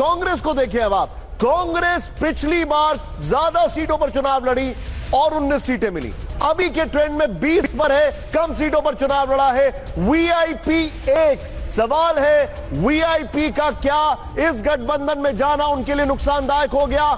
कांग्रेस को देखिए। अब आप, कांग्रेस पिछली बार ज्यादा सीटों पर चुनाव लड़ी और 19 सीटें मिली। अभी के ट्रेंड में 20 पर है, कम सीटों पर चुनाव लड़ा है। वीआईपी 1, सवाल है वीआईपी का क्या इस गठबंधन में जाना उनके लिए नुकसानदायक हो गया?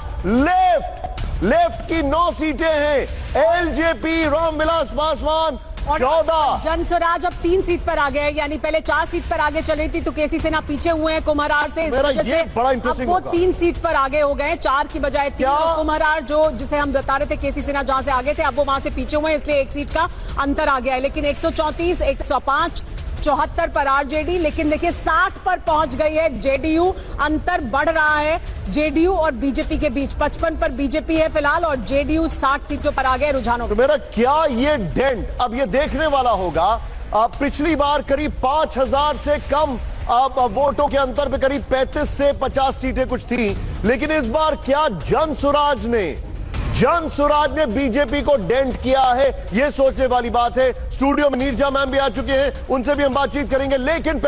लेफ्ट की 9 सीटें हैं। एलजेपी, रामविलास पासवान 14, जन स्वराज अब 3 सीट पर आ गए, यानी पहले 4 सीट पर आगे चल रही थी तो केसी सेना पीछे हुए हैं कुम्हरार से, इस वजह से अब वो 3 सीट पर आगे हो गए, 4 की बजाय 3। कुम्हरार जो जिसे हम बता रहे थे केसी सेना जहां से आगे थे, अब वो वहां से पीछे हुए हैं, इसलिए 1 सीट का अंतर आ गया है। लेकिन 134, 105, 74 पर आरजेडी, लेकिन देखिए 60 पर पहुंच गई है जेडीयू। अंतर बढ़ रहा है जेडीयू और बीजेपी के बीच। 55 पर बीजेपी है फिलहाल और जेडीयू 60 सीटों पर आ गए रुझानों। तो मेरा क्या ये डेंट अब ये देखने वाला होगा? पिछली बार करीब 5000 से कम वोटों के अंतर पे करीब 35 से 50 सीटें कुछ थी, लेकिन इस बार क्या जन स्वराज ने बीजेपी को डेंट किया है? यह सोचने वाली बात है। स्टूडियो में नीरजा मैम भी आ चुके हैं, उनसे भी हम बातचीत करेंगे, लेकिन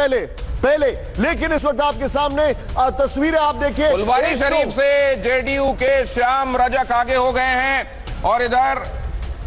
लेकिन इस वक्त आपके सामने तस्वीरें आप देखिए। फुलवारी शरीफ से जेडीयू के श्याम रजक आगे हो गए हैं और इधर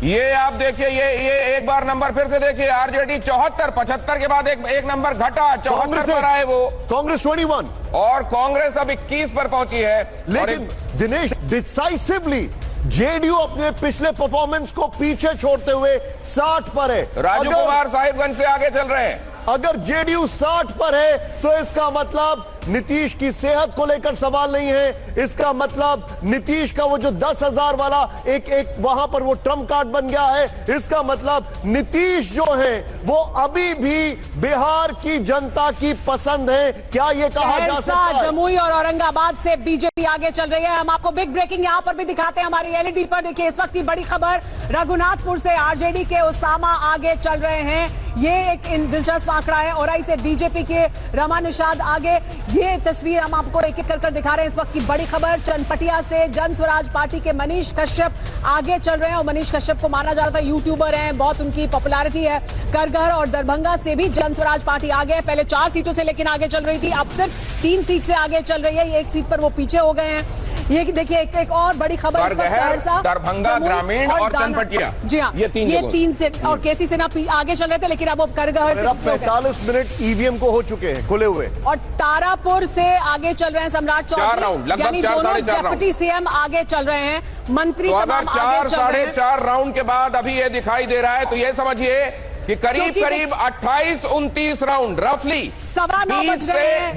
ये आप देखिए, ये एक बार नंबर फिर से देखिए, आरजेडी 74, 75 के बाद एक नंबर घटा, 74 पर आए वो। कांग्रेस 21 और कांग्रेस अब 21 पर पहुंची है। लेकिन दिनेश, डिसाइसिवली जेडीयू अपने पिछले परफॉर्मेंस को पीछे छोड़ते हुए 60 पर है। राजू कुमार साहिबगंज से आगे चल रहे हैं। अगर जेडीयू 60 पर है तो इसका मतलब नीतीश की सेहत को लेकर सवाल नहीं है। इसका मतलब नीतीश का वो जो 10,000 वाला एक वहां पर वो ट्रम्प कार्ड बन गया है। इसका मतलब नीतीश जो है वो अभी भी बिहार की जनता की पसंद है। क्या ये कहा जा सकता है? जमुई और औरंगाबाद से बीजेपी आगे चल रही है। हम आपको बिग ब्रेकिंग यहां पर भी दिखाते हैं हमारी एलईडी पर। देखिए इस वक्त की बड़ी खबर, रघुनाथपुर से आरजेडी के उसामा आगे चल रहे हैं। ये एक दिलचस्प आंकड़ा है। औराई से बीजेपी के रमा निषाद आगे। ये तस्वीर हम आपको एक एक कर दिखा रहे हैं। इस वक्त की बड़ी खबर, चनपटिया से जन स्वराज पार्टी के मनीष कश्यप आगे चल रहे हैं और मनीष कश्यप को माना जा रहा था यूट्यूबर हैं, बहुत उनकी पॉपुलैरिटी है। करगहर और दरभंगा से भी जन स्वराज पार्टी आगे, पहले 4 सीटों से लेकिन आगे चल रही थी, अब सिर्फ 3 सीट से आगे चल रही है। 1 सीट पर वो पीछे हो गए हैं। ये देखिए एक और बड़ी खबर, दरभंगा ग्रामीण और चनपटिया, जी हाँ, ये 3 से और केसी सेना आगे चल रहे थे, लेकिन अब वो करगहर 45 मिनट ईवीएम को हो चुके हैं खुले हुए। और तारापुर से आगे चल रहे हैं सम्राट चौधरी, यानी दोनों डिप्टी सीएम आगे चल रहे हैं। मंत्री तमाम आगे चल रहे हैं। 4.5 राउंड के बाद अभी ये दिखाई दे रहा है, तो ये समझिए कि करीब 28-29 राउंड, रफली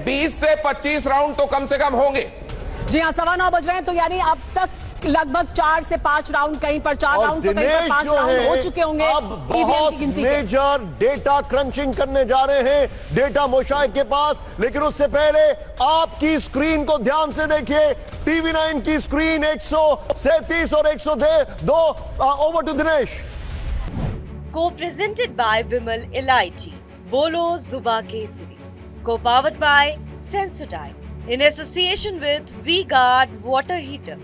20 से 25 राउंड तो कम से कम होंगे। जी हाँ, 9:15 बज रहे हैं, तो यानी अब तक लगभग 4 से 5 राउंड, कहीं पर 4 राउंड तो कहीं पर 5 राउंड हो चुके होंगे। अब बहुत मेजर डेटा क्रंचिंग करने जा रहे हैं डेटा मोशाइक के पास, लेकिन उससे पहले आपकी स्क्रीन को ध्यान से देखिए। टीवी9 की स्क्रीन 137 और 102। Over to Dinesh. Co-presented by Vimal Elaichi, Bolo Zuba Kesari, co-powered by Sensodyne, in association with V-Guard Water Heater.